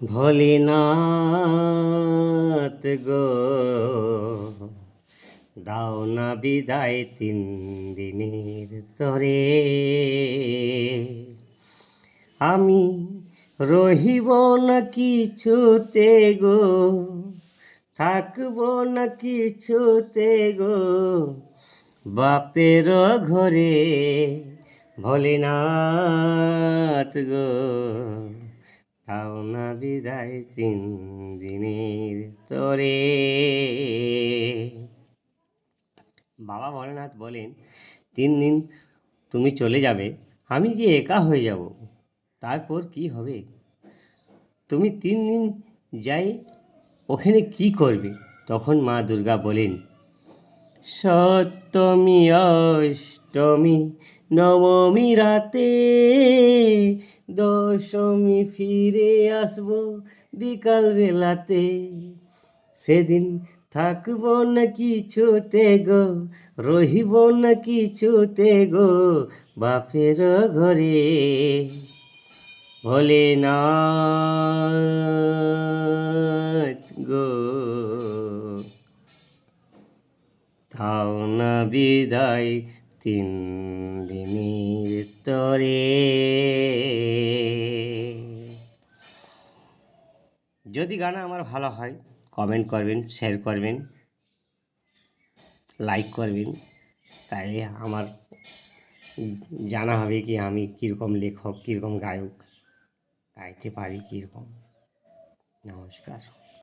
ভোলেনাথ গো, দাও না বিদায় 3 দিনের তরে। আমি রহিব না কিছুতে গো, থাকব না কিছুতে গো, বাপের ঘরে। ভোলেনাথ গো, দাও না বিদায় 3 দিনের তরে। বাবা ভোলেনাথ বলেন, 3 দিন তুমি চলে যাবে, আমি কি একা হয়ে যাব? তারপর কি হবে? তুমি 3 দিন যাই ওখানে কি করবে? তখন মা দুর্গা বলেন, সপ্তমী অষ্টমী নবমী রাতে, দশমী ফিরে আসবো বিকাল বেলাতে। সেদিন থাকব না কিছুতে গো, রহিব না কিছুতে গো, বাপের ঘরে। ভোলেনাথ গো, দাও না বিদায় 3 দিনের তরে। যদি গানা আমার ভালো হয়, কমেন্ট করবেন, শেয়ার করবেন, লাইক করবেন, তাইলে আমার জানা হবে কি আমি কীরকম লেখক, কীরকম গায়ক, গাইতে পারি কীরকম। নমস্কার।